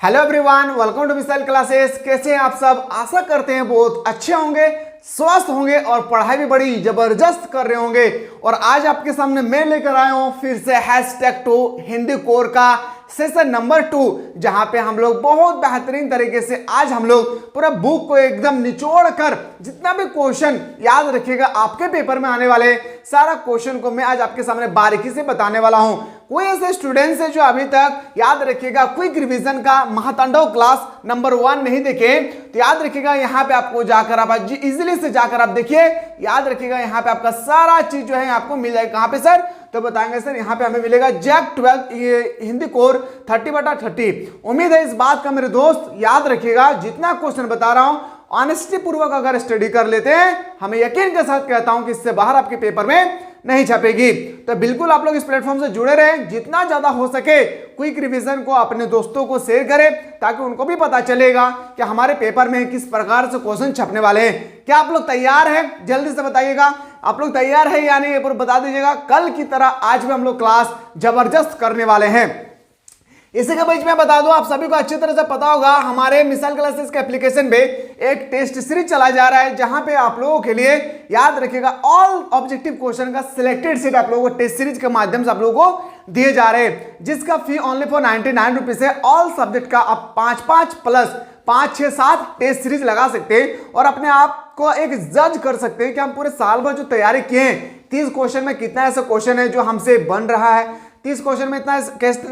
Hello everyone, welcome to missile classes. कैसे हैं आप सब? आशा करते हैं बहुत अच्छे होंगे, स्वस्थ होंगे और पढ़ाई भी बड़ी जबरदस्त कर रहे होंगे। और आज आपके सामने मैं लेकर आया हूं फिर से #2 हिंदी कोर का सेशन नंबर 2, जहां पे हम लोग बहुत बेहतरीन तरीके से आज हम लोग पूरा बुक को एकदम निचोड़ कर जितना भी क्वेश्चन याद रखिएगा आपके पेपर में आने वाले सारा क्वेश्चन को मैं आज आपके सामने बारीकी से बताने वाला हूं। कोई ऐसे स्टूडेंट्स है जो अभी तक याद रखिएगा क्विक रिवीजन का महातांडव क्लास नंबर 1 नहीं देखे, तो याद रखिएगा यहाँ पे आपको जाकर आप इजीली से जाकर आप देखिए, याद रखिएगा यहाँ पे आपका सारा चीज जो है आपको मिल जाएगा। कहाँ पे सर? तो बताएंगे सर यहाँ पे हमें मिलेगा जैक 12 हिंदी कोर 30/30। उम्मीद है इस बात का मेरे दोस्त याद रखिएगा, जितना क्वेश्चन बता रहा हूं ऑनेस्टी पूर्वक अगर स्टडी कर लेते हैं, हमें यकीन के साथ कहता हूं कि इससे बाहर आपके पेपर में नहीं छपेगी। तो बिल्कुल आप लोग इस प्लेटफॉर्म से जुड़े रहें, जितना ज्यादा हो सके क्विक रिवीजन को अपने दोस्तों को शेयर करें ताकि उनको भी पता चलेगा कि हमारे पेपर में किस प्रकार से क्वेश्चन छपने वाले हैं। क्या आप लोग तैयार हैं? जल्दी से बताइएगा आप लोग तैयार है या नहीं, ये बता दीजिएगा। कल की तरह आज भी हम लोग क्लास जबरदस्त करने वाले हैं। इसी के बीच में बता दूं, आप सभी को अच्छी तरह से पता होगा हमारे मिसाइल क्लासेस के एप्लीकेशन पे एक टेस्ट सीरीज चला जा रहा है, जहां पे आप लोगों के लिए याद रखिएगा ऑल ऑब्जेक्टिव क्वेश्चन का सिलेक्टेड सेट आप लोगों को टेस्ट सीरीज के माध्यम से आप लोगों को दिए जा रहे हैं, जिसका फी ओनली फॉर 99 रुपीज है। ऑल सब्जेक्ट का आप 5 प्लस 5, 6, 7 टेस्ट सीरीज लगा सकते हैं और अपने आप को एक जज कर सकते हैं कि हम पूरे साल भर जो तैयारी किए हैं, 30 क्वेश्चन में कितना ऐसा क्वेश्चन है जो हमसे बन रहा है, 30 क्वेश्चन में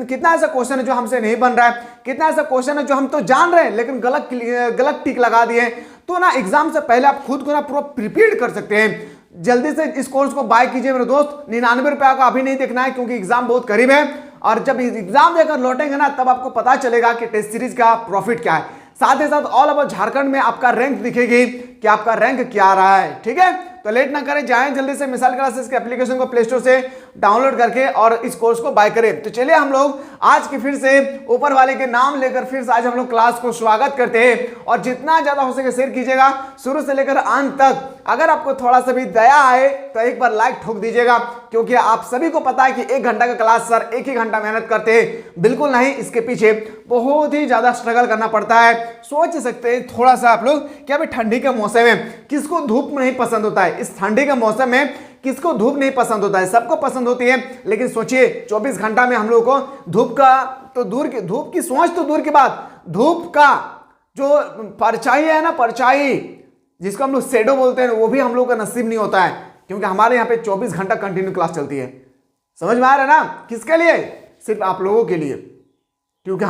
कितना ऐसा क्वेश्चन है जो हमसे नहीं बन रहा है, कितना ऐसा क्वेश्चन है जो हम तो जान रहे हैं लेकिन गलत टिक लगा दिए। तो ना एग्जाम से पहले आप खुद को ना पूरा प्रिपेयर कर सकते हैं। जल्दी से इस कोर्स को बाय कीजिए मेरे दोस्त। 99 रुपया का अभी नहीं देखना है क्योंकि एग्जाम बहुत करीब है, और जब एग्जाम देकर लौटेंगे ना तब आपको पता चलेगा कि टेस्ट सीरीज का प्रॉफिट क्या है। साथ ही साथ ऑल ओवर झारखंड में आपका रैंक दिखेगी कि आपका रैंक क्या आ रहा है। ठीक है, तो लेट ना करें, जाएं जल्दी से मिसाइल क्लासेस के एप्लीकेशन को प्ले स्टोर से डाउनलोड करके और इस कोर्स को बाय करें। तो चलिए हम लोग आज की फिर से ऊपर वाले के नाम लेकर फिर से आज हम लोग क्लास को स्वागत करते हैं। और जितना ज्यादा हो सके शेयर कीजिएगा शुरू से लेकर अंत तक। अगर आपको थोड़ा सा भी दया आए तो एक बार लाइक ठोक दीजिएगा, क्योंकि आप सभी को पता है कि 1 घंटा का क्लास सर 1 ही घंटा मेहनत करते हैं, बिल्कुल नहीं, इसके पीछे बहुत ही ज्यादा स्ट्रगल करना पड़ता है। सोच सकते हैं थोड़ा सा आप लोग कि अभी ठंडी के मौसम में किसको धूप नहीं पसंद होता है, इस ठंडी के मौसम में किसको धूप नहीं पसंद होता है? सबको पसंद होती है, लेकिन सोचिए 24 घंटा में हम लोग को धूप का तो दूर की धूप की सोच तो दूर की बात, धूप का जो परछाई है ना, परछाई जिसको हम लोग शेडो बोलते हैं, वो भी हम लोग का नसीब नहीं होता है, क्योंकि हमारे यहाँ पे 24 घंटा कंटिन्यू क्लास चलती है। समझ में आ रहा है ना? किसके लिए? सिर्फ आप लोगों के लिए, क्योंकि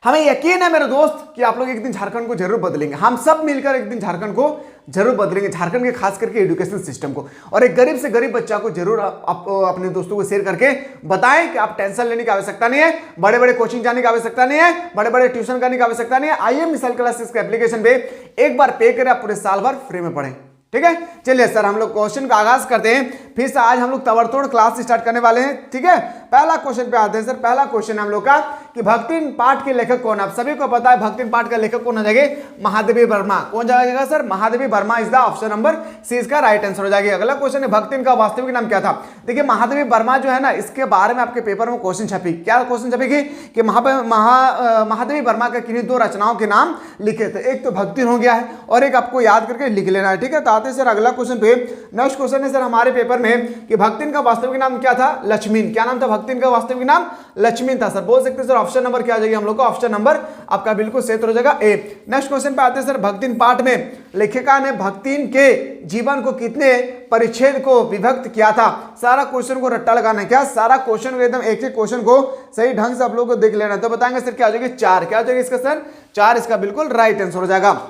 हमें यकीन है मेरे दोस्त कि आप लोग एक दिन झारखंड को जरूर बदलेंगे। हम सब मिलकर एक दिन झारखंड को जरूर बदलेंगे, झारखंड के खास करके एजुकेशन सिस्टम को। और एक गरीब से गरीब बच्चा को जरूर आप अपने दोस्तों को शेयर करके बताएं कि आप टेंशन लेने की आवश्यकता नहीं है, बड़े बड़े कोचिंग जाने की आवश्यकता नहीं है, बड़े बड़े ट्यूशन करने की आवश्यकता नहीं है। आइए मिसाइल क्लासेस के एप्लीकेशन पे एक बार पे करें, आप पूरे साल भर फ्री में पढ़ें। ठीक है, चलिए सर हम लोग क्वेश्चन का आगाज करते हैं। फिर से आज हम लोग तबड़तोड़ क्लास स्टार्ट करने वाले हैं। ठीक है, पहला क्वेश्चन पे आते हैं सर। पहला क्वेश्चन हम लोग का कि भक्तिन पाठ के लेखक कौन? आप सभी को पता है भक्तिन पाठ का लेखक कौन हो जाएगा? महादेवी वर्मा। कौन जाएगा sir? Mahadevi Verma is the option number C, इसका राइट आंसर हो जाएगा। अगला क्वेश्चन है भक्तिन का वास्तविक नाम क्या था? देखिए महादेवी वर्मा जो है ना, इसके बारे में आपके पेपर में क्वेश्चन छपी। क्या क्वेश्चन छपेगी कि महादेवी वर्मा के किन्हीं 2 रचनाओं के नाम लिखे थे। एक तो भक्तिन हो गया है और एक आपको याद करके लिख लेना है। ठीक है, तो सर अगला क्वेश्चन पे। नेक्स्ट क्वेश्चन है सर हमारे पेपर में कि भक्तिन का वास्तविक नाम क्या था? लक्ष्मीन। क्या नाम था भक्तिन का वास्तविक नाम? लक्ष्मीन था। सर बोल सकते हैं सर ऑप्शन नंबर क्या आ जाएगी हम लोग का? ऑप्शन नंबर आपका बिल्कुल सही हो जाएगा ए। नेक्स्ट क्वेश्चन पे आते हैं सर भक्तिन पाठ में लेखिका ने भक्तिन के जीवन को कितने परिच्छेद को विभक्त किया था? सारा क्वेश्चन को रट्टा लगाना है। क्या सारा क्वेश्चन को एकदम एक एक क्वेश्चन को सही ढंग से आप लोगों को देख लेना है। तो बताएंगे सर क्या हो जाएगी? 4। क्या हो जाएगा इसका सर? 4 इसका बिल्कुल राइट आंसर हो जाएगा।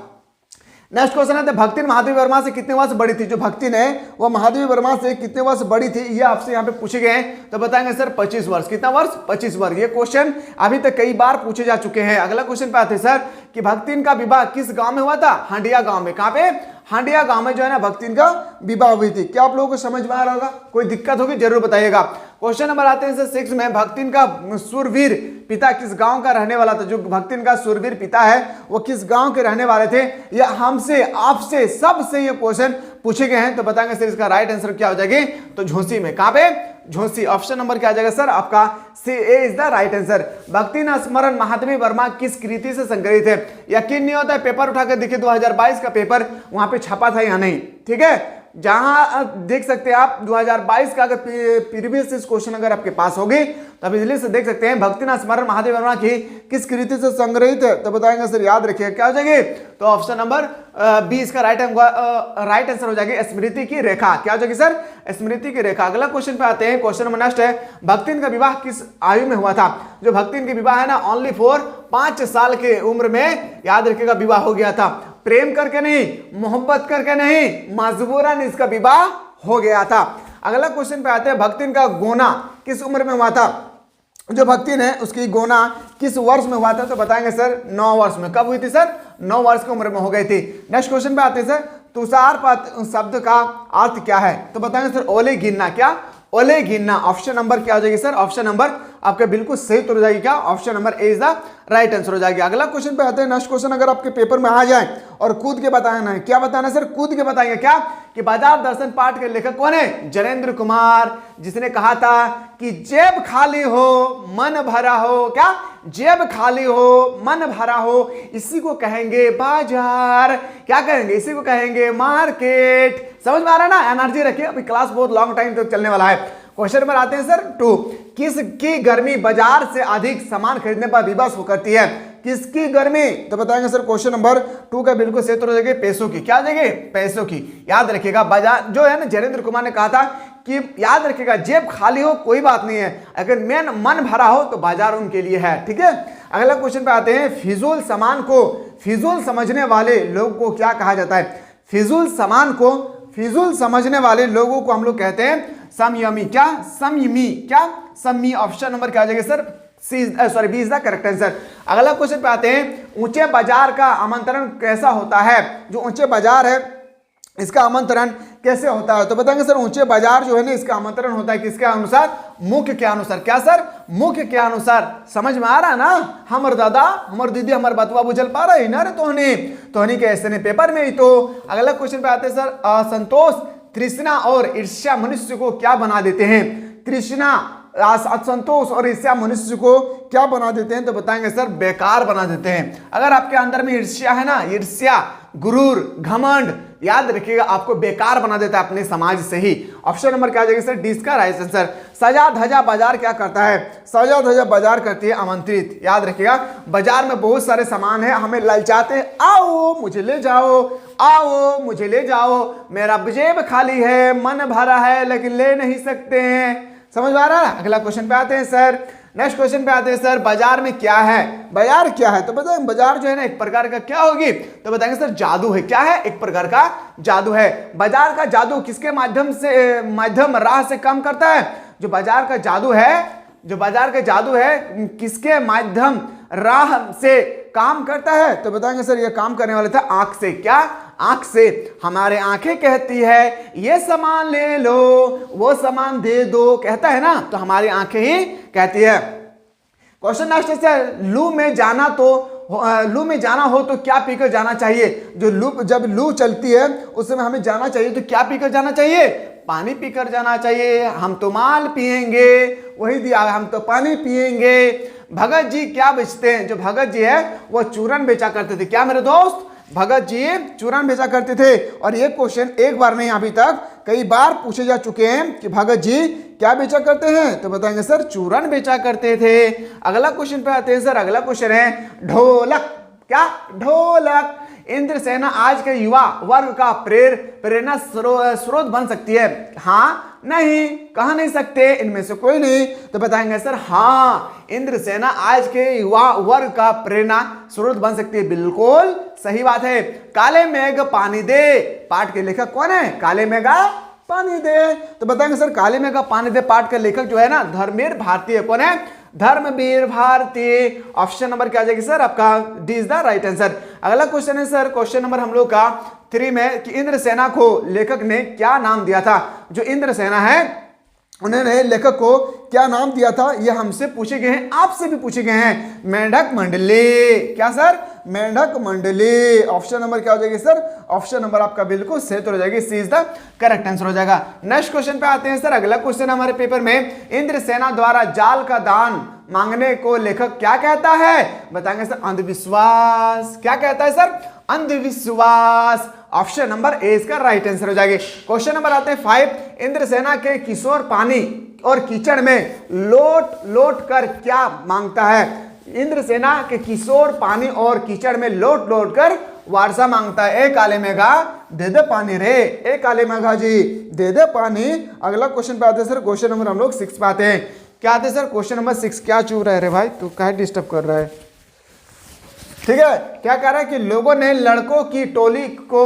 नेक्स्ट क्वेश्चन है भक्तिन महादेवी वर्मा से कितने वर्ष बड़ी थी? जो भक्तिन है वो महादेवी वर्मा से कितने वर्ष बड़ी थी, ये आपसे यहाँ पे पूछे गए हैं। तो बताएंगे सर 25 वर्ष। कितना वर्ष? 25 वर्ष। ये क्वेश्चन अभी तक कई बार पूछे जा चुके हैं। अगला क्वेश्चन पे आते हैं सर कि भक्तिन का विवाह किस गांव में हुआ था? हांडिया गांव में। कहां पे? हांडिया गांव में जो है ना भक्तिन का विवाह हुई थी। क्या आप लोगों को समझ में आ रहा होगा? कोई दिक्कत होगी जरूर बताइएगा। क्वेश्चन नंबर आते हैं सर 6 में भक्तिन का सूरवीर पिता किस गांव का रहने वाला था? जो भक्तिन का सूरवीर पिता है वो किस गांव के रहने वाले थे? या हमसे आपसे सबसे ये क्वेश्चन पूछे गए हैं। तो बताएंगे सर इसका राइट आंसर क्या हो जाएगी? तो झोसी में। कहां पे? झोंसी। ऑप्शन नंबर क्या आ जाएगा सर आपका सी ए इज द राइट आंसर। भक्ति स्मरण महात्मा वर्मा किस कृति से संग्रहित है? यकीन नहीं होता है, पेपर उठाकर देखिए 2022 का पेपर वहां पे छपा था या नहीं, ठीक है। जहां देख सकते हैं आप 2022 का अगर प्रीवियस क्वेश्चन अगर आपके पास होगी तो आप इजली से देख सकते हैं भक्ति स्मरण महादेव वर्मा की किस कृति से संग्रहित है, तो बताएंगे सर, याद रखिएगा क्या हो जाएगी, तो ऑप्शन नंबर बी इसका राइट आंसर हो जाएगी स्मृति की रेखा। क्या हो जाएगी सर? स्मृति की रेखा। अगला क्वेश्चन पे आते हैं, क्वेश्चन नंबर नेक्स्ट है, भक्तिन का विवाह किस आयु में हुआ था? जो भक्तिन के विवाह है ना, ओनली फॉर 5 साल के उम्र में, याद रखिएगा, विवाह हो गया था। प्रेम करके नहीं, मोहब्बत करके नहीं, मजबूरन इसका विवाह हो गया था। अगला क्वेश्चन पे आते हैं, भक्तिन का गोना किस उम्र में हुआ था? जो भक्तिन है उसकी गोना किस वर्ष में हुआ था? तो बताएंगे सर 9 वर्ष में। कब हुई थी सर? 9 वर्ष की उम्र में हो गई थी। नेक्स्ट क्वेश्चन पे आते हैं सर, तुषारपात शब्द का अर्थ क्या है? तो बताएंगे सर ओले गिनना। क्या? ओले गिनना। ऑप्शन नंबर क्या हो जाएगी सर? ऑप्शन नंबर आपके बिल्कुल सही उत्तर हो जाएगी। क्या? Option number A is the right answer हो जाएगी। अगला क्वेश्चन पे आते हैं, नेक्स्ट क्वेश्चन अगर आपके पेपर में आ जाए और कूद के बताना है, क्या बताना है सर? कूद के बताएंगे क्या कि बाजार दर्शन पाठ के लेखक कौन है? जनेंद्र कुमार, जिसने कहा था कि जेब खाली हो मन भरा हो। क्या? जेब खाली हो मन भरा हो, इसी को कहेंगे बाजार। क्या कहेंगे? इसी को कहेंगे मार्केट। समझ में आ रहा है ना? एनर्जी रखिए, अभी क्लास बहुत लॉन्ग टाइम तक चलने वाला है। क्वेश्चन नंबर आते हैं सर 2, किसकी गर्मी बाजार से अधिक सामान खरीदने पर विवश करती है? किसकी गर्मी? तो बताएंगे सर क्वेश्चन नंबर 2 का बिल्कुल सही उत्तर हो जाएगी पैसों की। क्या हो जाएगी? पैसों की। याद रखिएगा, बाजार जो है ना, जनेंद्र कुमार ने कहा था कि याद रखिएगा, जेब खाली हो कोई बात नहीं है, अगर मन भरा हो तो बाजार उनके लिए है, ठीक है। अगला क्वेश्चन पे आते हैं, फिजूल सामान को फिजूल समझने वाले लोग को क्या कहा जाता है? फिजूल सामान को फिजूल समझने वाले लोगों को हम लोग कहते हैं संयमी। क्या? संयमी। क्या? संयमी। ऑप्शन नंबर क्या आ जाएगा sir? B is the correct answer. अगला क्वेश्चन पे आते हैं, ऊंचे बाजार का आमंत्रण कैसा होता है? जो ऊंचे बाजार है इसका आमंत्रण कैसे होता है? तो बताएंगे सर ऊंचे बाजार जो है ना, इसका आमंत्रण होता है किसके अनुसार? मुख्य के अनुसार। क्या सर? मुख्य के अनुसार। समझ में आ रहा है ना? हमर दादा हमर दीदी हमर बतवा बुझल पा रहे ना रे तोहनी के ऐसे ने पेपर में ही। तो अगला क्वेश्चन पे आते हैं सर, असंतोष, तृष्णा और ईर्ष्या मनुष्य को क्या बना देते हैं? तृष्णा, असंतोष और ईर्ष्या मनुष्य को क्या बना देते हैं? तो बताएंगे सर बेकार बना देते हैं। अगर आपके अंदर में ईर्ष्या है ना, ईर्ष्या, गुरूर, घमंड, याद रखिएगा आपको बेकार बना देता है अपने समाज से ही। ऑप्शन नंबर क्या आ जाएगा सर? डी इसका राइट आंसर। सजा धजा बाजार क्या करता है? सजा धजा बाजार करती है आमंत्रित। याद रखिएगा, बाजार में बहुत सारे सामान है, हमें ललचाते हैं, आओ मुझे ले जाओ, आओ मुझे ले जाओ, मेरा जेब खाली है मन भरा है लेकिन ले नहीं सकते हैं। समझ में आ रहा है? अगला क्वेश्चन पे आते हैं सर, नेक्स्ट क्वेश्चन पे आते हैं सर, बाजार में क्या है? बाजार क्या है? तो बताएं, बाजार जो है ना एक प्रकार का क्या होगी? तो बताएंगे सर जादू है। क्या है? एक प्रकार का जादू है। बाजार का जादू किसके माध्यम राह से काम करता है? जो बाजार का जादू है किसके माध्यम राह से काम करता है? तो बताएंगे सर ये काम करने वाले था आंख से। क्या? आंख से। हमारे आंखें कहती है ये सामान ले लो, वो सामान दे दो, कहता है ना, तो हमारी आंखें ही कहती है। क्वेश्चन नेक्स्ट है, लू में जाना हो तो क्या पीकर जाना चाहिए? जब लू चलती है उस समय हमें जाना चाहिए तो क्या पीकर जाना चाहिए? पानी पीकर जाना चाहिए। हम तो माल पिएंगे, वही दिया, हम तो पानी पिएंगे। भगत जी क्या बेचते हैं? जो भगत जी है वो चूरन बेचा करते थे। क्या मेरे दोस्त? भगत जी चूरन बेचा करते थे। और ये क्वेश्चन एक बार नहीं, अभी तक कई बार पूछे जा चुके हैं कि भगत जी क्या बेचा करते हैं? तो बताएंगे सर चूरन बेचा करते थे। अगला क्वेश्चन पे आते हैं सर, अगला क्वेश्चन है ढोलक। क्या? ढोलक। इंद्रसेना आज के युवा वर्ग का प्रेरणा स्रोत बन सकती है? हाँ, नहीं, कहा नहीं सकते, इनमें से कोई नहीं। तो बताएंगे सर हाँ, इंद्रसेना आज के युवा वर्ग का प्रेरणा स्रोत बन सकती है। बिल्कुल सही बात है। काले मेघ पानी दे पाठ के लेखक कौन है? काले मेघा पानी दे। तो बताएंगे सर काले मेघा पानी दे पाठ का लेखक जो है ना, धर्मवीर भारती कौन है? धर्मवीर भारती। ऑप्शन नंबर क्या आ जाएगी सर आपका? D is the right answer. अगला क्वेश्चन है सर, क्वेश्चन नंबर हम लोग का 3 में कि इंद्रसेना को लेखक ने क्या नाम दिया था? जो इंद्रसेना है उन्होंने लेखक को क्या नाम दिया था? ये हमसे पूछे गए हैं, आपसे भी पूछे गए हैं। मेंढक मंडली। क्या सर? मेंढक मंडली। ऑप्शन नंबर क्या हो जाएगी सर? ऑप्शन नंबर आपका बिल्कुल सही तो हो जाएगी, सी इज द करेक्ट आंसर हो जाएगा। नेक्स्ट क्वेश्चन पे आते हैं सर। अगला क्वेश्चन हमारे पेपर में, इंद्रसेना द्वारा जाल का दान मांगने को लेखक क्या कहता है? बताएंगे सर अंधविश्वास। क्या कहता है सर? अंधविश्वास। ऑप्शन नंबर ए इसका राइट आंसर हो जाएगी। क्वेश्चन नंबर आते हैं 5, इंद्रसेना के किशोर पानी और कीचड़ में लोट लोट कर क्या मांगता है? इंद्रसेना के किशोर पानी और कीचड़ में लोट लोट कर वारसा मांगता है। ए काले मेघा दे दे पानी रे, ए काले मेघा जी दे दे पानी। अगला क्वेश्चन पे आते हैं सर। क्वेश्चन नंबर हम लोग 6 पे आते हैं। क्या आते हैं सर? Question number 6। क्या चू रहा है रे भाई, तू काहे डिस्टर्ब कर रहा है? ठीक है, क्या कह रहा है कि लोगों ने लड़कों की टोली को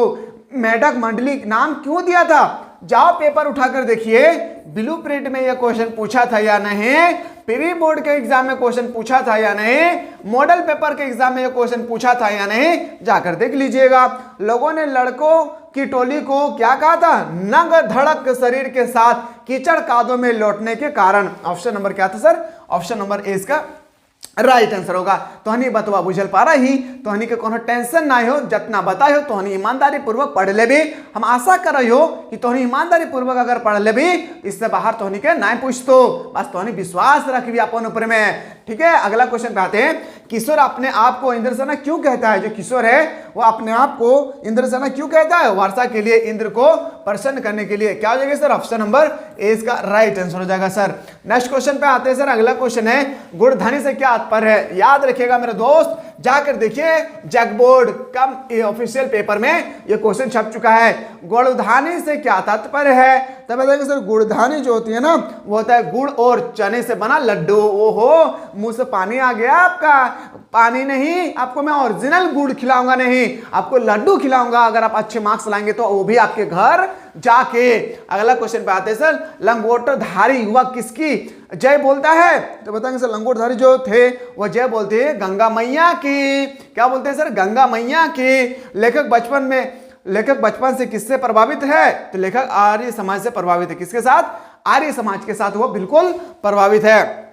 मेढक मंडली नाम क्यों दिया था? जाओ पेपर उठाकर देखिए, ब्लूप्रिंट में यह क्वेश्चन पूछा था या नहीं, प्री बोर्ड के एग्जाम में क्वेश्चन पूछा था या नहीं, मॉडल पेपर के एग्जाम में यह क्वेश्चन पूछा था या नहीं, जाकर देख लीजिएगा। लोगों ने लड़कों की टोली को क्या कहा था? नंग धड़क शरीर के साथ कीचड़ कादों में लौटने के कारण। ऑप्शन नंबर क्या था सर? ऑप्शन नंबर ए इसका राइट आंसर होगा। तोहनी बतवा बुझल पा रही, तोहनी के कोनो टेंशन ना हो, जितना बताए हो तोहनी ईमानदारी पूर्वक पढ़ ले भी। हम आशा कर रही हो कि तोहनी ईमानदारी पूर्वक अगर पढ़ ले भी, इससे बाहर तोहनी के ना पूछतो, बस तोहनी विश्वास रख भी अपन ऊपर में। ठीक है, अगला क्वेश्चन पे आते हैं। किशोर अपने आप को इंद्रसेना क्यों कहता है? जो किशोर है वो अपने आप को इंद्रसेना क्यों कहता है? वर्षा के लिए, इंद्र को प्रसन्न करने के लिए। क्या हो जाएगा सर? ऑप्शन नंबर ए इसका राइट आंसर हो जाएगा सर। नेक्स्ट क्वेश्चन पे आते हैं सर। अगला क्वेश्चन है, गुणध्वनि से क्या तात्पर्य है? याद रखिएगा मेरे दोस्त, जाकर देखिए जगबोर्ड कम ऑफिशियल पेपर में ये क्वेश्चन छप चुका है। गुणध्वनि से क्या तात्पर्य है? तब बताएंगे सर, गुणध्वनि जो होती है ना, वो होता है गुड़ और चने से बना लड्डू। ओहो, मुंह से पानी आ गया आपका। पानी नहीं, आपको मैं ओरिजिनल गुड़ खिलाऊंगा, नहीं आपको लड्डू खिलाऊंगा अगर आप अच्छे मार्क्स लाएंगे तो, वो भी आपके घर जाके। अगला क्वेश्चन पे आते हैं सर। लंगोटधारी युवक किसकी जय बोलता है? तो बताएंगे सर, लंगोटधारी जो थे वो जय बोलते हैं गंगा मैया की। क्या बोलते हैं सर? गंगा मैया की। लेखक बचपन से किससे प्रभावित है? तो लेखक आर्य समाज से प्रभावित है। किसके साथ? आर्य समाज के साथ वो बिल्कुल प्रभावित है।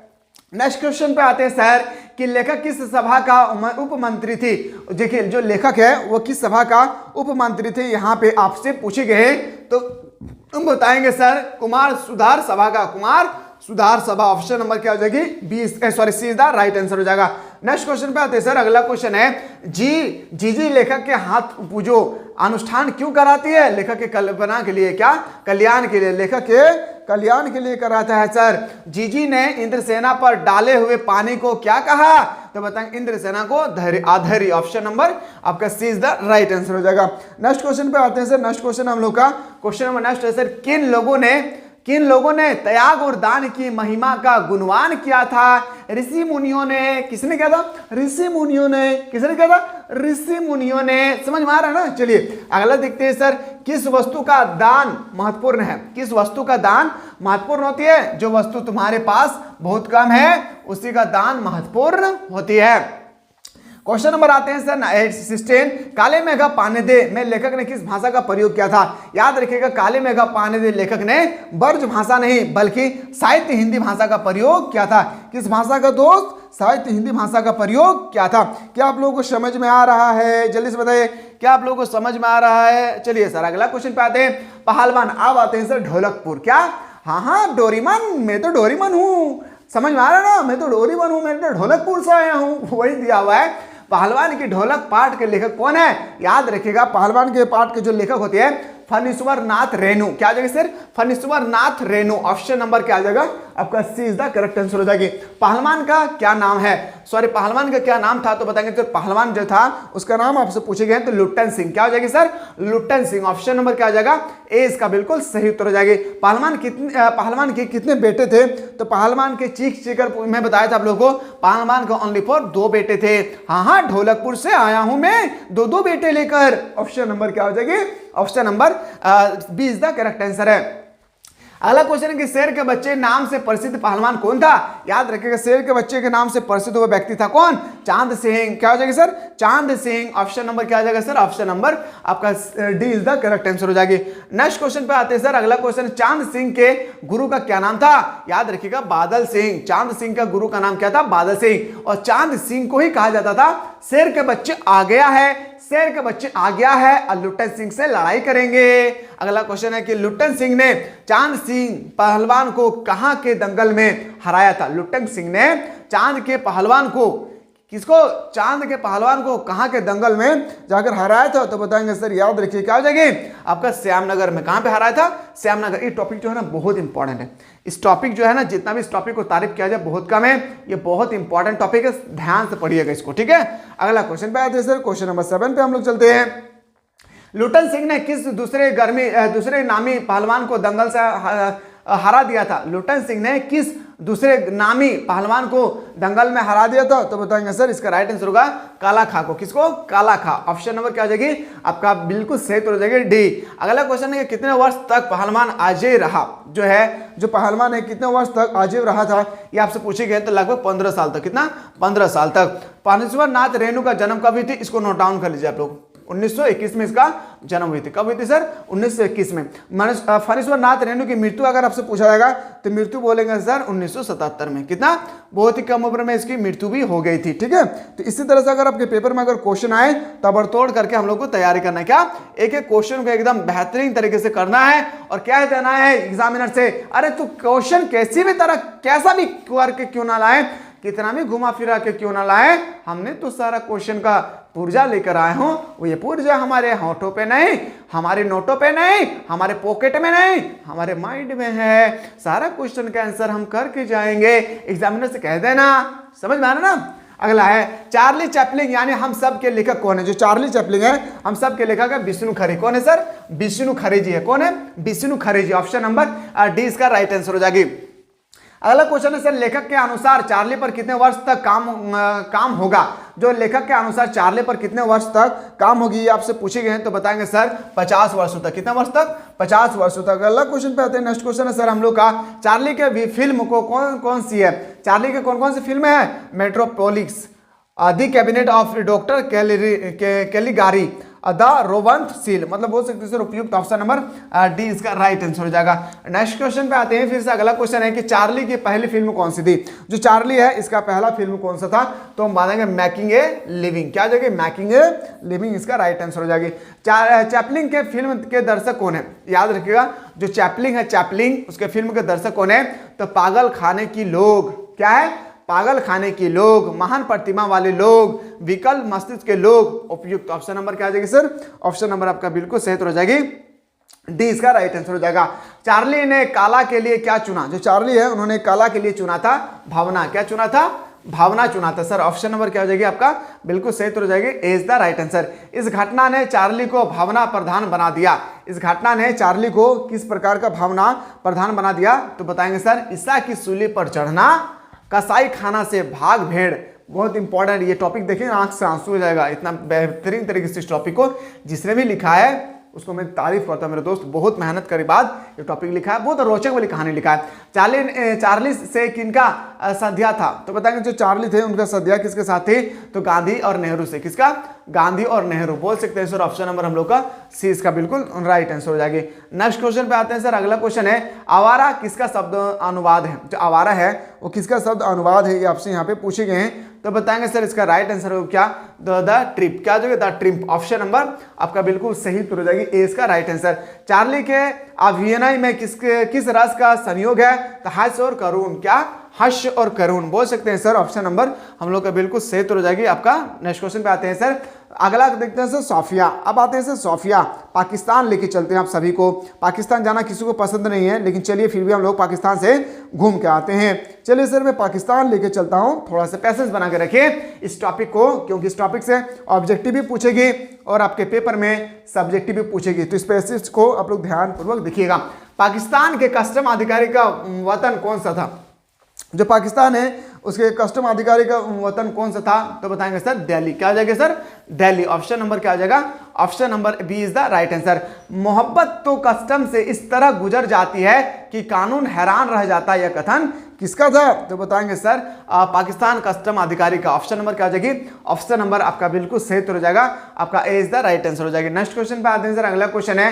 नेक्स्ट क्वेश्चन पे आते हैं सर कि लेखक किस सभा का उपमंत्री थी? देखिए, जो लेखक है वो किस सभा का उपमंत्री थे, यहाँ पे आपसे पूछे गए तो तुम बताएंगे सर कुमार सुधार सभा का। कुमार सुधार सभा। ऑप्शन नंबर क्या हो जाएगी? B, sorry C is the right answer हो जाएगा। नेक्स्ट क्वेश्चन पे आते हैं सर। अगला क्वेश्चन है, जीजी लेखक के हाथ पूजो अनुष्ठान क्यों कराती है? लेखक के कल्पना के लिए, क्या कल्याण के लिए, लेखक के कल्याण के लिए कराता है सर। जीजी ने इंद्रसेना पर डाले हुए पानी को क्या कहा? तो बताएंगे इंद्रसेना को आधरी। ऑप्शन नंबर आपका सी इज द राइट आंसर हो जाएगा। नेक्स्ट क्वेश्चन पे आते हैं सर। नेक्स्ट क्वेश्चन हम लोग का क्वेश्चन नंबर नेक्स्ट है सर, किन लोगों ने त्याग और दान की महिमा का गुणगान किया था? ऋषि मुनियों ने। किसने किया था? ऋषि मुनियों ने। किसने किया था? ऋषि मुनियों ने। समझ में आ रहा है ना? चलिए अगला देखते हैं सर, किस वस्तु का दान महत्वपूर्ण है? किस वस्तु का दान महत्वपूर्ण होती है? जो वस्तु तुम्हारे पास बहुत कम है उसी का दान महत्वपूर्ण होती है। क्वेश्चन नंबर आते हैं सर 16, काले मेघा पाने दे में लेखक ने किस भाषा का प्रयोग किया था? याद रखिएगा, काले मेघा पाने दे लेखक ने ब्रज भाषा नहीं बल्कि साहित्य हिंदी भाषा का प्रयोग किया था। किस भाषा का दोस्त? साहित्य हिंदी भाषा का प्रयोग किया था। क्या आप लोगों को समझ में आ रहा है? जल्दी से बताइए, क्या आप लोगों को समझ में आ रहा है? चलिए सर अगला क्वेश्चन पे आते हैं। पहलवान। अब आते हैं सर ढोलकपुर। क्या? हाँ डोरीमन, मैं तो डोरीमन हूँ। समझ में आ रहा है ना? मैं तो डोरीमन हूँ, मैं तो ढोलकपुर से आया हूँ, वही दिया हुआ है। पहलवान की ढोलक पाठ के लेखक कौन है? याद रखिएगा, पहलवान के पाठ के जो लेखक होते हैं फणीश्वर नाथ रेणु। क्या आ जाएगा sir? Phanishwar Nath Renu. Option number क्या आ जाएगा? आपका सी इज द करेक्ट आंसर हो जाएगी। पहलवान का क्या नाम है? सॉरी, पहलवान का क्या नाम था? तो बताएंगे तो पहलवान जो था उसका नाम आपसे पूछे गए तो लुट्टन सिंह। क्या हो जाएगी सर? लुट्टन सिंह। ऑप्शन नंबर क्या आ जाएगा? ए इसका बिल्कुल सही उत्तर हो जाएगी। पहलवान के कितने बेटे थे? तो पहलवान के चीख कर मैं बताया था आप लोगों को, पहलवान का ओनली फॉर 2 बेटे थे। हाँ ढोलकपुर से आया हूं मैं 2 बेटे लेकर। ऑप्शन नंबर क्या हो जाएगी? Option number B is the correct answer है। अगला क्वेश्चन है कि शेर के बच्चे नाम से प्रसिद्ध पहलवान कौन था। याद रखिएगा, शेर के बच्चे के नाम से प्रसिद्ध हुआ व्यक्ति था कौन? चांद सिंह। क्या हो जाएगा सर? चांद सिंह। ऑप्शन नंबर क्या हो जाएगा सर? ऑप्शन नंबर आपका D is the correct answer हो जाएगी। नेक्स्ट क्वेश्चन पे आते हैं सर। अगला क्वेश्चन, चांद सिंह के गुरु का क्या नाम था? याद रखिएगा, बादल सिंह। चांद सिंह का गुरु का नाम क्या था? बादल सिंह। और चांद सिंह को ही कहा जाता था शेर के बच्चे आ गया है, शेर के बच्चे आ गया है और लुट्टन सिंह से लड़ाई करेंगे। अगला क्वेश्चन है कि लुट्टन सिंह ने चांद सिंह पहलवान को कहां के दंगल में हराया था? लुट्टन सिंह ने चांद के पहलवान को, किसको? चांद के पहलवान को कहां के दंगल में जाकर हराया था? तो बताएंगे सर, याद रखिए क्या हो जाएगी आपका? श्यामनगर में। कहां पे हराया था? श्यामनगर। ये टॉपिक जो है ना बहुत इंपॉर्टेंट है। इस टॉपिक जो है ना, जितना भी इस टॉपिक को तारीफ किया जाए बहुत कम है। ये बहुत इंपॉर्टेंट टॉपिक है, ध्यान से पढ़िएगा इसको, ठीक है। अगला क्वेश्चन पे आते हैं सर। क्वेश्चन नंबर 7 पे हम लोग चलते हैं। लुट्टन सिंह ने किस दूसरे नामी पहलवान को दंगल से हरा दिया था? लुट्टन सिंह ने किस दूसरे नामी पहलवान को दंगल में हरा दिया था? तो बताएंगे सर, इसका राइट आंसर होगा काला खा को। किसको? काला खा। ऑप्शन नंबर क्या हो जाएगी आपका? बिल्कुल सही तो हो जाएगी डी। अगला क्वेश्चन है कि कितने वर्ष तक पहलवान अजय रहा? जो पहलवान है कितने वर्ष तक अजय रहा था, ये आपसे पूछे गए। तो लगभग 15 साल तक। कितना? 15 साल तक। फणीश्वर नाथ रेणु का जन्म कब हुई थी? इसको नोट डाउन कर लीजिए आप लोग। 1921 में इसका जन्म हुई थी। कब हुई थी सर? 1921 में। फणीश्वर नाथ रेणु की मृत्यु अगर आपसे पूछा जाएगा तो मृत्यु बोलेंगे सर 1977 में। कितना? बहुत ही कम उम्र में इसकी मृत्यु भी हो गई थी, ठीक है। तो इसी तरह से अगर आपके पेपर में अगर क्वेश्चन आए ताबड़तोड़ करके हम लोग को तैयारी करना है। क्या? एक एक क्वेश्चन को एकदम बेहतरीन तरीके से करना है और क्या देना है एग्जामिनर से, अरे तू क्वेश्चन कैसी भी तरह कैसा भी करके क्यों ना लाए, कितना भी घुमा फिरा के क्यों ना लाए, हमने तो सारा क्वेश्चन का पुर्जा लेकर आए हो। वो ये पुर्जा हमारे होठों पे नहीं, हमारे नोटों पे नहीं, हमारे पॉकेट में नहीं, हमारे माइंड में है। सारा क्वेश्चन का आंसर हम करके जाएंगे। एग्जामिनर से कह देना। समझ में आ रहा ना? अगला है चार्ली चैपलिन, यानी हम सब के लेखक कौन है? जो चार्ली चैपलिन है हम सब के लेखक है विष्णु खरे। कौन है सर? विष्णु खरे जी है। कौन है? विष्णु खरे जी। ऑप्शन नंबर डी इसका राइट आंसर हो जाएगी। अगला क्वेश्चन है सर, लेखक के अनुसार चार्ली पर कितने वर्ष तक काम होगा? जो लेखक के अनुसार चार्ली पर कितने वर्ष तक काम होगी, आपसे पूछे गए हैं। तो बताएंगे सर 50 वर्षों तक। कितने वर्ष तक? 50 वर्षों तक। अगला क्वेश्चन पे आते हैं। नेक्स्ट क्वेश्चन है सर हम लोग का, चार्ली के फिल्म को कौन कौन सी है? चार्ली के कौन कौन सी फिल्म है? Metropolis, the cabinet of doctor Caligari, the रोवंथ सील। मतलब बोल सकते हैं सर उपयुक्त ऑप्शन नंबर डी इसका राइट आंसर हो जाएगा। नेक्स्ट क्वेश्चन पे आते हैं। फिर से अगला क्वेश्चन है कि चार्ली की पहली फिल्म कौन सी थी? जो चार्ली है इसका पहला फिल्म कौन सा था? तो हम बताएंगे मेकिंग ए लिविंग। क्या जाएगी? मेकिंग ए लिविंग इसका राइट आंसर हो जाएगी। चैपलिन के फिल्म के दर्शक कौन है? याद रखिएगा, जो चैपलिन है, चैपलिन उसके फिल्म के दर्शक कौन है? तो पागल खाने की लोग। क्या है? पागल खाने के लोग, महान प्रतिमा वाले लोग, विकल मस्तिष्क के लोग। उपयुक्त ऑप्शन नंबर क्या आ जाएगी सर? ऑप्शन नंबर आपका बिल्कुल सही हो जाएगी डी इसका राइट आंसर हो जाएगा। चार्ली ने काला के लिए क्या चुना? जो चार्ली है उन्होंने काला के लिए चुना था भावना। क्या चुना था? भावना चुना था सर। ऑप्शन नंबर क्या हो जाएगी आपका? बिल्कुल सही हो जाएगी ए इज द राइट आंसर। इस घटना ने चार्ली को भावना प्रधान बना दिया। इस घटना ने चार्ली को किस प्रकार का भावना प्रधान बना दिया? तो बताएंगे सर ईसा की सूली पर चढ़ना, कसाई खाना से भाग भेड़। बहुत इंपॉर्टेंट ये टॉपिक, देखिए आंख से आंसू हो जाएगा। इतना बेहतरीन तरीके से इस टॉपिक को जिसने भी लिखा है उसको मैं तारीफ करता हूँ मेरे दोस्त। बहुत मेहनत के बाद ये टॉपिक लिखा है, बहुत रोचक वाली कहानी लिखा है। चार्ली से किनका संध्या था? तो बताएंगे जो चार्ली थे उनका संध्या किसके साथ थी? तो गांधी और नेहरू से। किसका? गांधी और नेहरू। बोल सकते हैं सर ऑप्शन नंबर हम लोग का सी इसका बिल्कुल राइट आंसर हो जाएगी। नेक्स्ट क्वेश्चन पे आते हैं सर। अगला क्वेश्चन है, आवारा किसका शब्द अनुवाद है? जो आवारा है वो किसका शब्द अनुवाद है? ये आपसे यहाँ पे पूछे गए हैं। तो बताएंगे सर इसका राइट आंसर हो क्या? The trip. क्या जो द ट्रिप। ऑप्शन नंबर आपका बिल्कुल सही हो जाएगी ए इसका राइट आंसर। चार्ली के अभिनय में किस रस का संयोग है? तो हास्य और करुण। क्या? हास्य और करुण। बोल सकते हैं सर ऑप्शन नंबर हम लोग का बिल्कुल सही हो जाएगी आपका। नेक्स्ट क्वेश्चन पे आते हैं सर। अगला देखते हैं सर सोफिया। अब आते हैं सर सोफिया। पाकिस्तान लेके चलते हैं आप सभी को। पाकिस्तान जाना किसी को पसंद नहीं है, लेकिन चलिए फिर भी हम लोग पाकिस्तान से घूम के आते हैं। चलिए सर मैं पाकिस्तान लेके चलता हूँ। थोड़ा सा पैसेंस बना के रखिए इस टॉपिक को, क्योंकि इस टॉपिक से ऑब्जेक्टिव भी पूछेगी और आपके पेपर में सब्जेक्टिव भी पूछेगी। तो इस पैसेज को आप लोग ध्यानपूर्वक देखिएगा। पाकिस्तान के कस्टम अधिकारी का वतन कौन सा था? जो पाकिस्तान है उसके कस्टम अधिकारी का वतन कौन सा था? तो बताएंगे सर दिल्ली। क्या हो जाएगा सर? दिल्ली। ऑप्शन नंबर क्या हो जाएगा? Option number B is the right answer. मोहब्बत तो कस्टम से इस तरह गुजर जाती है कि कानून हैरान रह जाता है, यह कथन किसका था? तो बताएंगे सर पाकिस्तान कस्टम अधिकारी का। ऑप्शन नंबर क्या हो जाएगी? ऑप्शन नंबर आपका बिल्कुल सही उत्तर हो जाएगा, आपका ए इज द राइट आंसर हो जाएगी। नेक्स्ट क्वेश्चन पे आते हैं सर। अगला क्वेश्चन है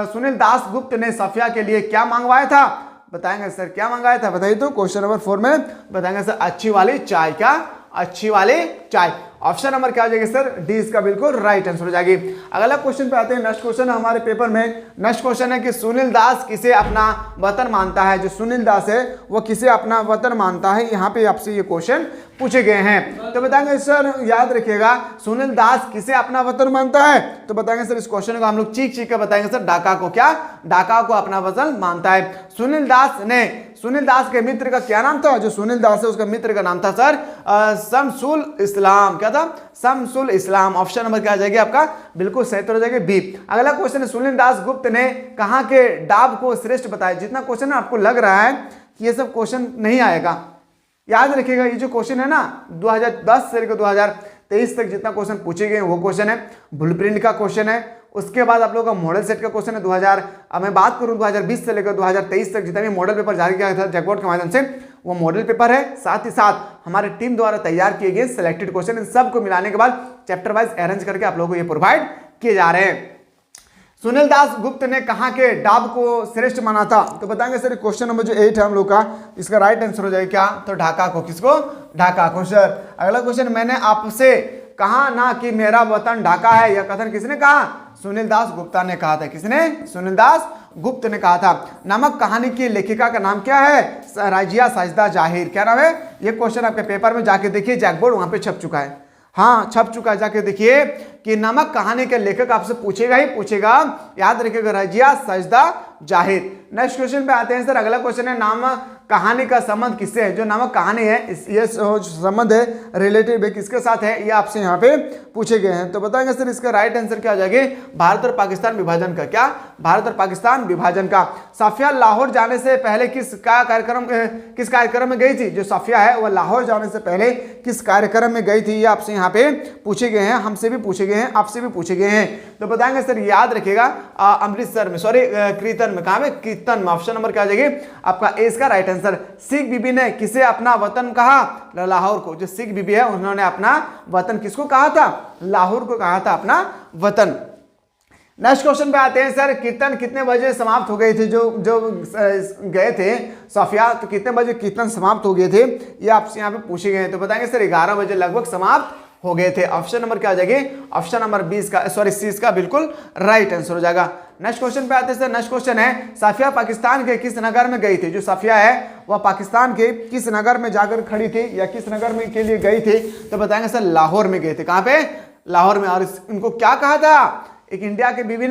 सुनील दास गुप्त ने सफिया के लिए क्या मंगवाया था? बताएंगे सर क्या मंगाया था? बताइए तो क्वेश्चन नंबर 4 में बताएंगे सर अच्छी वाली चाय। क्या? अच्छी वाली चाय। ऑप्शन नंबर क्या हो जाएगी सर? डी इसका बिल्कुल राइट आंसर हो जाएगी। अगला क्वेश्चन पे आते हैं। नेक्स्ट क्वेश्चन है हमारे पेपर में। नेक्स्ट क्वेश्चन है कि सुनील दास किसे अपना वतन मानता है? जो सुनील दास है वो किसे अपना वतन मानता है? यहाँ पे आपसे ये क्वेश्चन पूछे गए हैं। तो बताएंगे सर याद रखिएगा सुनील दास किसे अपना वतन मानता है? तो बताएंगे सर इस क्वेश्चन को हम लोग चीख कर बताएंगे सर ढाका को। क्या? ढाका को अपना वतन मानता है। सुनील दास के मित्र का क्या नाम था? जो सुनील दास है उसका मित्र का नाम था सर शमसुल इस्लाम। क्या था? शमसुल इस्लाम। ऑप्शन नंबर क्या आ जाएगी आपका? बिल्कुल सही उत्तर हो जाएगी बी। अगला क्वेश्चन है सुनील दास गुप्त ने कहाँ के डाब को श्रेष्ठ बताया? जितना क्वेश्चन आपको लग रहा है कि ये सब क्वेश्चन नहीं आएगा, याद रखिएगा ये जो क्वेश्चन है ना 2010 से लेकर 2023 तक जितना क्वेश्चन पूछे गए वो क्वेश्चन है। ब्लूप्रिंट का क्वेश्चन है, उसके बाद आप लोगों का मॉडल सेट का क्वेश्चन है। मैं बात करूं 2020 से लेकर 2023 तक जितना भी मॉडल पेपर जारी किया था जैकबोर्ड के माध्यम से वो मॉडल पेपर है, साथ ही साथ हमारे टीम द्वारा तैयार किए गए सिलेक्टेड क्वेश्चन, इन सबको मिलाने के बाद चैप्टर वाइज अरेंज करके आप लोगों को ये प्रोवाइड किए जा रहे हैं। सुनील दास गुप्त ने कहाँ के डाब को श्रेष्ठ माना था? तो बताएंगे सर क्वेश्चन नंबर जो 8 है हम लोग का, इसका राइट आंसर हो जाएगा क्या? तो ढाका को। किसको? ढाका को सर। अगला क्वेश्चन, मैंने आपसे कहा ना कि मेरा वतन ढाका है, यह कथन किसने कहा? सुनील दास गुप्ता ने कहा था। किसने? सुनील दास गुप्त ने कहा था। नमक कहानी की लेखिका का नाम क्या है? राजिया साजिदा जाहिर। क्या नाम है? ये क्वेश्चन आपके पेपर में जाके देखिए, जैकबोर्ड वहां पे छप चुका है। हाँ छप चुका है, जाके देखिए कि नमक कहानी के लेखक आपसे पूछेगा ही पूछेगा, याद रखिएगा रजिया सजदा जाहिर। नेक्स्ट क्वेश्चन पे आते हैं सर। अगला क्वेश्चन है नाम कहानी का संबंध किससे है? जो नामक कहानी है ये संबंध है रिलेटिव है किसके साथ है, ये आपसे यहाँ पे पूछे गए हैं। तो बताएंगे सर इसका राइट आंसर क्या हो जाएगी? भारत और पाकिस्तान विभाजन का। क्या? भारत और पाकिस्तान विभाजन का। सफिया लाहौर जाने से पहले किस कार्यक्रम में गई थी? जो सफिया है वह लाहौर जाने से पहले किस कार्यक्रम में गई थी, ये आपसे यहाँ पे पूछे गए हैं, हमसे भी पूछे गए हैं, आपसे भी पूछे गए हैं। तो बताएंगे सर याद रखिएगा अमृतसर में, सॉरी कीर्तन में। कहा में? कीर्तन में। ऑप्शन नंबर क्या आ जाएगी? आपका ए इसका राइट आंसर। सिख बीबी ने किसे अपना वतन कहा? लाहौर को। जो सिख बीबी है उन्होंने अपना वतन किसको कहा था? लाहौर को कहा था अपना वतन। नेक्स्ट क्वेश्चन पे आते हैं सर। कीर्तन कितने बजे समाप्त हो गए थे? जो गए थे सफिया, तो कितने बजे कीर्तन समाप्त हो गए थे, ये आपसे यहाँ पे पूछे गए हैं। तो बताएंगे सर 11 बजे लगभग समाप्त हो गए थे। ऑप्शन नंबर क्या हो जाएगी? ऑप्शन नंबर 20 का, सॉरी सी इसका बिल्कुल राइट आंसर हो जाएगा। नेक्स्ट क्वेश्चन पे आते हैं सर। नेक्स्ट क्वेश्चन है सफिया पाकिस्तान के किस नगर में गई थी? जो सफिया है वह पाकिस्तान के किस नगर में जाकर खड़ी थी या किस नगर में के लिए गई थी? तो बताएंगे सर लाहौर में गए थे। कहाँ पे? लाहौर में। और इनको क्या कहा था? एक इंडिया के बीबी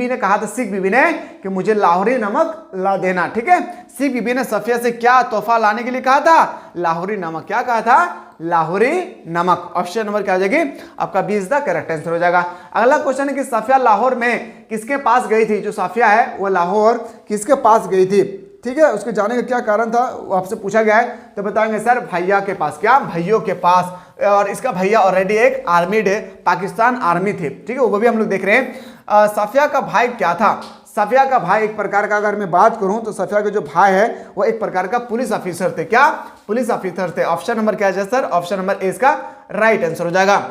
ने कहा था, सिख बीबी ने, कि मुझे लाहौरी नमक ला देना। ठीक है, सिख बीबी ने सफिया से क्या तोहफा लाने के लिए कहा था? लाहौरी नमक। क्या कहा था? लाहौरी नमक। ऑप्शन नंबर क्या हो जाएगी? आपका 20 द करेक्ट आंसर हो जाएगा। अगला क्वेश्चन है कि सफिया लाहौर में किसके पास गई थी? जो सफिया है वो लाहौर किसके पास गई थी? ठीक है, उसके जाने का क्या कारण था वो आपसे पूछा गया है। तो बताएंगे सर भैया के पास। क्या? भाइयों के पास। और इसका भैया ऑलरेडी एक आर्मीड है, पाकिस्तान आर्मी थे। ठीक है, वो भी हम लोग देख रहे हैं। सफिया का भाई क्या था? सफिया का भाई एक प्रकार का, अगर मैं बात करूं तो सफिया के जो भाई है वो एक प्रकार का पुलिस ऑफिसर थे। क्या? पुलिस ऑफिसर थे। ऑप्शन नंबर क्या है सर? ऑप्शन नंबर ए इसका राइट आंसर हो जाएगा।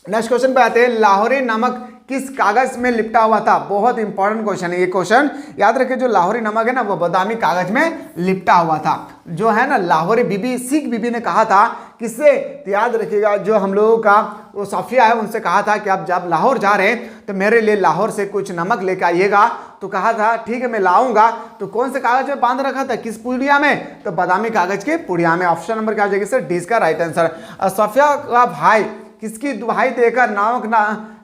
नेक्स्ट क्वेश्चन पे आते हैं। लाहौरी नमक किस कागज में लिपटा हुआ था? बहुत इंपॉर्टेंट क्वेश्चन है ये क्वेश्चन, याद रखिए। जो लाहौरी नमक है ना वो बादामी कागज में लिपटा हुआ था। जो है ना लाहौरी बीबी, सिख बीबी ने कहा था किससे? तो याद रखिएगा जो हम लोगों का वो सफिया है उनसे कहा था कि आप जब लाहौर जा रहे हैं तो मेरे लिए लाहौर से कुछ नमक लेकर आइएगा। तो कहा था ठीक है मैं लाऊंगा। तो कौन से कागज में बांध रखा था? किस पुड़िया में? तो बादामी कागज के पुड़िया में। ऑप्शन नंबर क्या हो जाएगी सर? डी का राइट आंसर। सफिया का भाई किसकी दुहाई देकर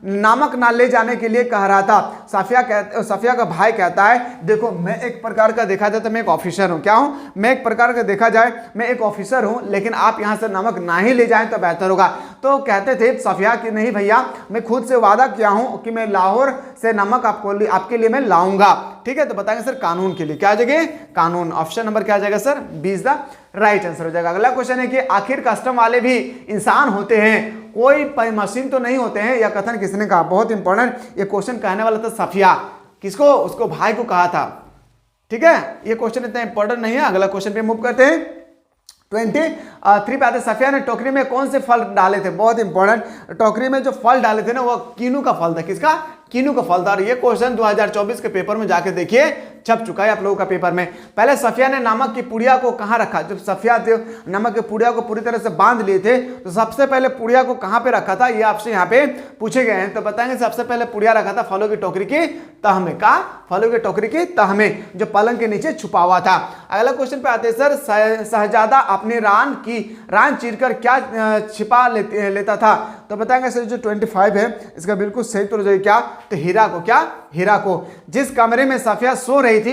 नामक ना ले जाने के लिए कह रहा था? सफिया का भाई कहता है देखो मैं एक प्रकार का देखा जाए तो मैं एक ऑफिसर हूँ। क्या हूँ? मैं एक प्रकार का देखा जाए मैं एक ऑफिसर हूँ, लेकिन आप यहाँ से नमक ना ही ले जाएं तो बेहतर होगा। तो कहते थे सफिया कि नहीं भैया, मैं खुद से वादा किया हूं कि मैं लाहौर से नमक आपके लिए मैं लाऊंगा। ठीक है, तो बताएंगे सर कानून के लिए क्या जगह कानून। ऑप्शन नंबर क्या आ जाएगा sir, B is the right answer हो जाएगा। अगला क्वेश्चन है कि आखिर कस्टम वाले भी इंसान होते हैं, कोई मशीन तो नहीं होते हैं, यह कथन किसने कहा। बहुत इंपॉर्टेंट ये क्वेश्चन कहने वाला था सफिया, किसको, उसको भाई को कहा था। ठीक है, ये क्वेश्चन इतना इंपॉर्टेंट नहीं है। अगला क्वेश्चन पे मूव करते हैं। 23 पे आते, सफिया ने टोकरी में कौन से फल डाले थे। बहुत इंपॉर्टेंट, टोकरी में जो फल डाले थे ना वो कीनू का फल था। किसका, कीनू का फल था। और ये क्वेश्चन 2024 के पेपर में जाके देखिए, छप चुका है आप लोगों का पेपर में। पहले सफिया ने नमक की पुड़िया को कहाँ रखा। जब सफिया थे नमक की पुड़िया को पूरी तरह से बांध लिए थे, तो सबसे पहले पुड़िया को कहाँ पे रखा था, ये आपसे यहाँ पे पूछे गए हैं। तो बताएंगे सबसे पहले पुड़िया रखा था फलों की टोकरी की तह में। कहा, फलों की टोकरी की तह में, जो पलंग के नीचे छुपा हुआ था। अगला क्वेश्चन पे आते हैं सर, शहजादा अपनी रान चीरकर क्या छिपा लेता था। तो बताएंगे सर जो 25 है इसका बिल्कुल सही उत्तर हो जाएगा क्या, तो हीरा को। क्या, हीरा को। जिस कमरे में सफिया सो रही थी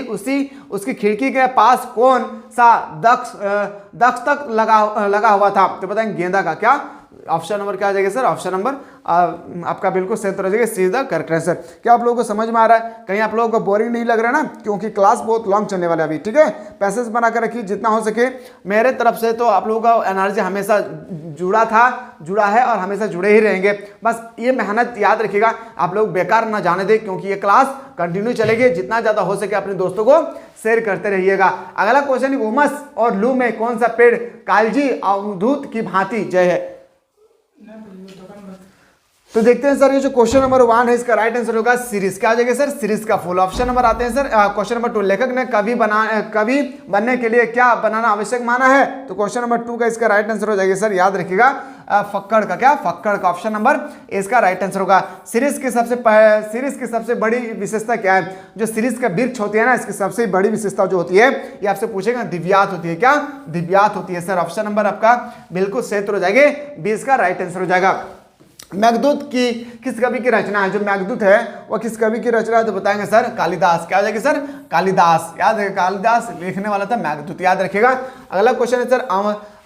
उसकी खिड़की के पास कौन सा दक्ष तक लगा हुआ था। तो बताएंगे गेंदा का। क्या, ऑप्शन नंबर क्या आ जाएगा सर, ऑप्शन नंबर आपका बिल्कुल सही उत्तर हो जाएगा, सी इज द करेक्ट आंसर। क्या आप लोगों को समझ में आ रहा है, कहीं आप लोगों को बोरिंग नहीं लग रहा है ना, क्योंकि क्लास बहुत लॉन्ग चलने वाला है अभी। ठीक है, पैसेज बना कर रखिए जितना हो सके। मेरे तरफ से तो आप लोगों का एनर्जी हमेशा जुड़ा है और हमेशा जुड़े ही रहेंगे। बस ये मेहनत याद रखिएगा, आप लोग बेकार ना जाने दें, क्योंकि ये क्लास कंटिन्यू चलेगी। जितना ज्यादा हो सके अपने दोस्तों को शेयर करते रहिएगा। अगला क्वेश्चन, उमस और लू में कौन सा पेड़ कालजी अवधूत की भांति जय है। तो देखते हैं सर, ये जो क्वेश्चन नंबर 1 है इसका राइट आंसर होगा सीरीज। क्या आ जाएगा सर, सीरीज का फुल। ऑप्शन नंबर आते हैं सर, क्वेश्चन नंबर 2, लेखक ने कवि बनने के लिए क्या बनाना आवश्यक माना है। तो क्वेश्चन नंबर 2 का इसका राइट आंसर हो जाएगा सर, याद रखिएगा फक्कड़ का। क्या, फक्कड़ का। ऑप्शन नंबर इसका राइट आंसर होगा। सीरीज की सबसे बड़ी विशेषता क्या है। जो सीरीज का वृक्ष होती है ना, इसकी सबसे बड़ी विशेषता जो होती है, ये आपसे पूछेगा, दिव्यात होती है। क्या, दिव्यात होती है सर। ऑप्शन नंबर आपका बिल्कुल सही उत्तर हो जाएगा, 20 का राइट आंसर हो जाएगा। मेघदूत की किस कवि की रचना है। जो मेघदूत है वह किस कवि की रचना है। तो बताएंगे सर कालिदास। क्या आ जाएगा सर, कालिदास। याद है, कालिदास लिखने वाला था मेघदूत, याद रखिएगा। अगला क्वेश्चन है सर,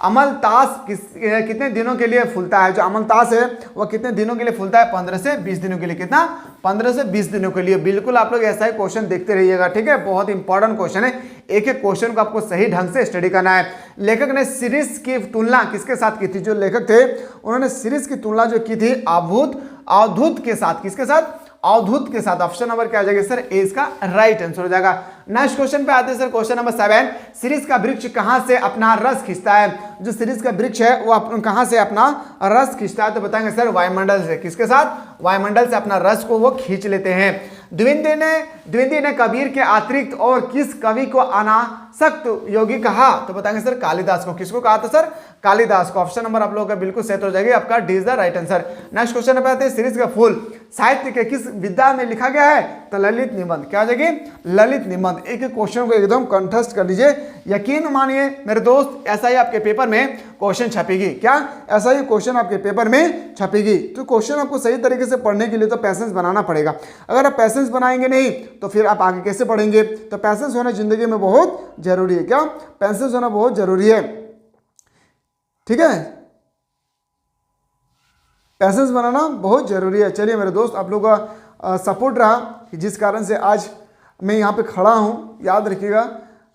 अमलतास कितने दिनों के लिए फूलता है। जो अमलतास है वह कितने दिनों के लिए फूलता है, 15 से 20 दिनों के लिए। कितना, 15 से 20 दिनों के लिए। बिल्कुल आप लोग ऐसा ही क्वेश्चन देखते रहिएगा। ठीक है, बहुत इंपॉर्टेंट क्वेश्चन है, एक एक क्वेश्चन को आपको सही ढंग से स्टडी करना है। लेखक ने सीरीज की तुलना किसके साथ की थी। जो लेखक थे उन्होंने सीरीज की तुलना जो की थी अवधूत के साथ। किसके साथ, अवधूत के साथ। ऑप्शन नंबर क्या आ जाएगा सर, ए इसका राइट आंसर हो जाएगा। नेक्स्ट क्वेश्चन पे आते हैं सर, क्वेश्चन नंबर 7, सीरीज का वृक्ष कहां से अपना रस खींचता है। जो सीरीज का वृक्ष है वो कहां से अपना रस खींचता है। तो बताएंगे सर वायुमंडल से। किसके साथ, वायुमंडल से अपना रस को वो खींच लेते हैं। द्विवेदी ने कबीर के अतिरिक्त और किस कवि को अनासक्त योगी कहा। तो बताएंगे सर कालिदास को। किसको कहा था सर, कालिदास को। ऑप्शन नंबर आप लोगों का बिल्कुल सही हो जाएगा, आपका D is the right answer. Next question पे आते हैं, सीरीज का फुल साहित्य के किस विधा में लिखा गया है। तो ललित निबंध। क्या आ जाएगी, ललित निबंध। एक एक क्वेश्चन को एकदम कंठस्थ कर लीजिए। यकीन मानिए मेरे दोस्त, ऐसा ही आपके पेपर में क्वेश्चन छपेगी। क्या, ऐसा ही क्वेश्चन आपके पेपर में छपेगी। तो क्वेश्चन आपको सही तरीके से पढ़ने के लिए तो पैसेंस बनाना पड़ेगा। अगर आप पैसेंस बनाएंगे नहीं तो फिर आप आगे कैसे पढ़ेंगे। तो पैसेंस होना जिंदगी में बहुत जरूरी है। क्या, पैसेंस होना बहुत जरूरी है। ठीक है, पैसेंस बनाना बहुत जरूरी है। चलिए मेरे दोस्त, आप लोगों का सपोर्ट रहा कि जिस कारण से आज मैं यहाँ पे खड़ा हूँ। याद रखिएगा,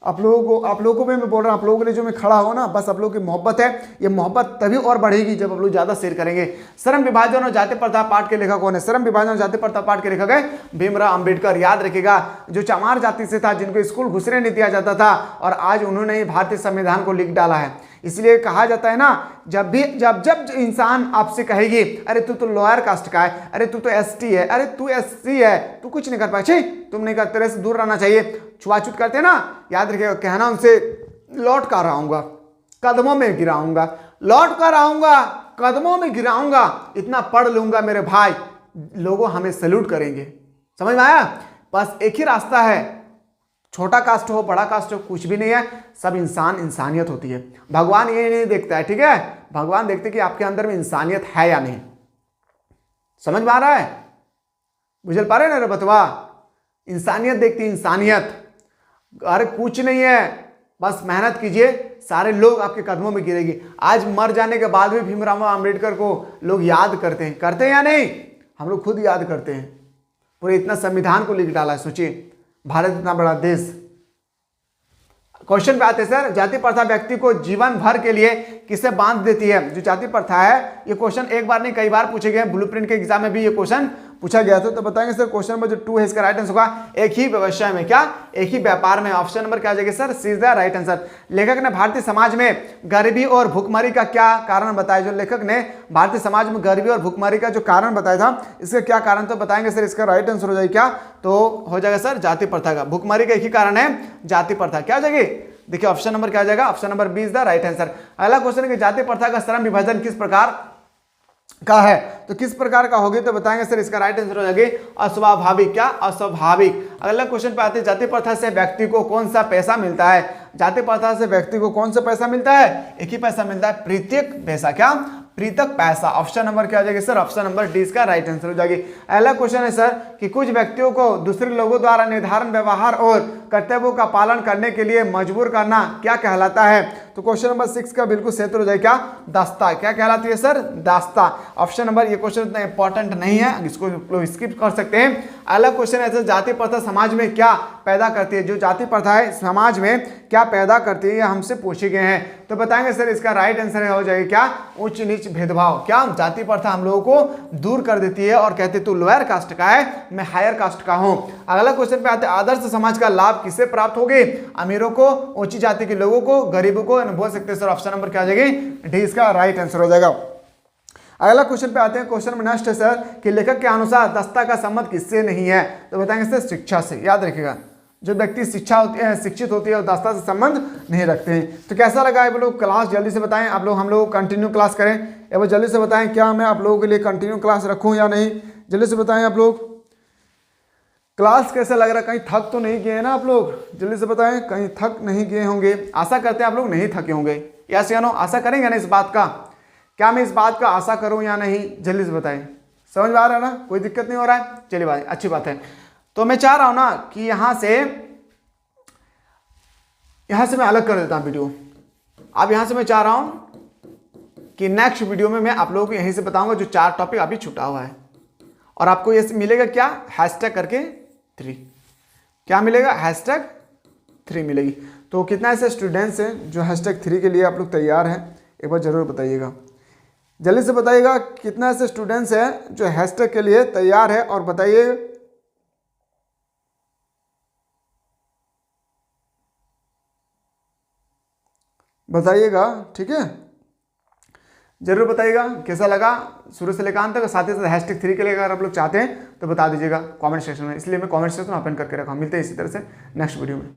आप लोगों को भी मैं बोल रहा हूँ, आप लोगों के लिए जो मैं खड़ा हो ना, बस आप लोगों की मोहब्बत है। ये मोहब्बत तभी और बढ़ेगी जब आप लोग ज्यादा शेयर करेंगे। श्रम विभाजन और जाति प्रथा पाठ के लेखक कौन है। श्रम विभाजन और जाति प्रथा पाठ के लेखक है भीमराव अंबेडकर। याद रखिएगा, जो चमार जाति से था, जिनको स्कूल घुसने नहीं दिया जाता था, और आज उन्होंने भारतीय संविधान को लिख डाला है। इसलिए कहा जाता है ना, जब इंसान आपसे कहेगी अरे तू तो लोअर कास्ट का है, अरे तू तो एसटी है, अरे तू एससी है, तू कुछ नहीं कर पाए, तुम नहीं कर, तेरे से दूर रहना चाहिए, छुआछूत करते ना, याद रखिएगा, कहना उनसे लौट कर आऊंगा, कदमों में गिराऊंगा, लौट कर आऊंगा, कदमों में गिराऊंगा, इतना पढ़ लूंगा मेरे भाई, लोगों हमें सैल्यूट करेंगे। समझ में आया। बस एक ही रास्ता है, छोटा कास्ट हो बड़ा कास्ट हो कुछ भी नहीं है, सब इंसानियत होती है। भगवान ये नहीं देखता है, ठीक है, भगवान देखते कि आपके अंदर में इंसानियत है या नहीं। समझ में आ रहा है, बुझल पा रहे ना रे बतवा, इंसानियत देखती, इंसानियत। अरे कुछ नहीं है, बस मेहनत कीजिए, सारे लोग आपके कदमों में गिरेगी। आज मर जाने के बाद भी भीमराव अम्बेडकर को लोग याद करते हैं या नहीं? हम लोग खुद याद करते हैं। पूरे इतना संविधान को लिख डाला है, सोचिए, भारत इतना बड़ा देश। क्वेश्चन पे आते हैं सर, जाति प्रथा व्यक्ति को जीवन भर के लिए किसे बांध देती है? जो जाति प्रथा है, ये क्वेश्चन एक बार नहीं कई बार पूछे गए हैं। ब्लूप्रिंट के एग्जाम में भी ये क्वेश्चन पूछा गया था। तो बताएंगे सर क्वेश्चन नंबर जो 2 है इसका राइट आंसर होगा एक ही व्यवसाय में, क्या एक ही व्यापार में। ऑप्शन नंबर क्या आ जाएगा sir? C is the right answer. लेखक ने भारतीय समाज में गरीबी और भुखमरी का क्या कारण बताया? जो लेखक ने भारतीय समाज में गरीबी और भुखमरी का जो कारण बताया था, इसका क्या कारण तो बताएंगे सर। इसका राइट आंसर हो जाएगा क्या? तो हो जाएगा सर जाति प्रथा का। भुखमरी का एक ही कारण है, जाति प्रथा। क्या हो जाएगी? देखिए ऑप्शन नंबर क्या आ जाएगा? Option number B is the right answer. अगला क्वेश्चन है कि जाति प्रथा का श्रम विभाजन किस प्रकार का है? तो किस प्रकार का होगी तो बताएंगे सर। इसका राइट आंसर हो जाएगा अस्वाभाविक। क्या? अस्वाभाविक। अगला क्वेश्चन पे आते हैं, जाति प्रथा से व्यक्ति को कौन सा पैसा मिलता है? जाति प्रथा से व्यक्ति को कौन सा पैसा मिलता है? एक ही पैसा मिलता है, प्रत्येक पैसा। क्या? पृथक पैसा। ऑप्शन नंबर क्या हो जाएगा सर? ऑप्शन नंबर डी इसका राइट आंसर हो जाएगी। अगला क्वेश्चन है सर कि कुछ व्यक्तियों को दूसरे लोगों द्वारा निर्धारण व्यवहार और कर्तव्यों का पालन करने के लिए मजबूर करना क्या कहलाता है? तो क्वेश्चन नंबर 6 का बिल्कुल सही उत्तर हो जाएगा क्या? दास्ता। क्या कहलाती है सर? दास्ता। ऑप्शन नंबर, ये क्वेश्चन इतना इंपॉर्टेंट नहीं है, इसको लोग स्किप कर सकते हैं। अगला क्वेश्चन है सर, जाति प्रथा समाज में क्या पैदा करती है? जो जाति प्रथा है समाज में क्या पैदा करती है, ये हमसे पूछे गए हैं। तो बताएंगे सर इसका राइट आंसर हो जाएगा क्या? उच्च नीच भेदभाव। क्या? जाति प्रथा हम लोगों को दूर कर देती है और कहते तू लोअर कास्ट का है, मैं हायर कास्ट का हूं। अगला क्वेश्चन पे आते हैं, आदर्श समाज का लाभ किसे प्राप्त होगी? अमीरों को, ऊंची जाति के लोगों को, गरीबों को बोल सकते हैं सर। ऑप्शन नंबर क्या आ जाएगी? डी इसका राइट आंसर हो जाएगा। अगला क्वेश्चन पे आते हैं, क्वेश्चन नंबर नेक्स्ट है सर कि लेखक के अनुसार दस्ता का संबंध किससे नहीं है? तो बताएंगे सर शिक्षा से। याद रखिएगा, जो व्यक्ति शिक्षित होती है और दास्ता से संबंध नहीं रखते हैं। तो कैसा लगा आप लोग क्लास? जल्दी से बताएं। आप लोग हम लोग कंटिन्यू क्लास करें, एक बार जल्दी से बताएं क्या मैं आप लोगों के लिए कंटिन्यू क्लास रखूं या नहीं? जल्दी से बताएं आप लोग, क्लास कैसा लग रहा है? कहीं थक तो नहीं गए ना आप लोग? जल्दी से बताएं, कहीं थक नहीं गए होंगे? आशा करते हैं आप लोग नहीं थके होंगे। यस या नो? आशा करेंगे ना इस बात का? क्या मैं इस बात का आशा करूं या नहीं? जल्दी से बताएं। समझ में आ रहा है ना? कोई दिक्कत नहीं हो रहा है? चलिए बात अच्छी बात है। तो मैं चाह रहा हूं ना कि यहां से मैं अलग कर देता हूं वीडियो। अब यहां से मैं चाह रहा हूं कि नेक्स्ट वीडियो में मैं आप लोगों को यहीं से बताऊंगा जो 4 टॉपिक अभी छूटा हुआ है। और आपको ये मिलेगा क्या? हैशटैग करके 3। क्या मिलेगा? हैशटैग 3 मिलेगी। तो कितना ऐसे स्टूडेंट्स हैं जो हैशटैग 3 के लिए आप लोग तैयार हैं? एक बार जरूर बताइएगा, जल्दी से बताइएगा कितना ऐसे स्टूडेंट्स हैं जो हैशटैग के लिए तैयार है, और बताइए बताइएगा, ठीक है? जरूर बताइएगा कैसा लगा शुरू से लेकर अंत तक। साथ ही साथ हैशटैग 3 के लिए अगर आप लोग चाहते हैं तो बता दीजिएगा कमेंट सेक्शन में, इसलिए मैं कमेंट सेक्शन ओपन करके रखा हूं। मिलते हैं इसी तरह से नेक्स्ट वीडियो में।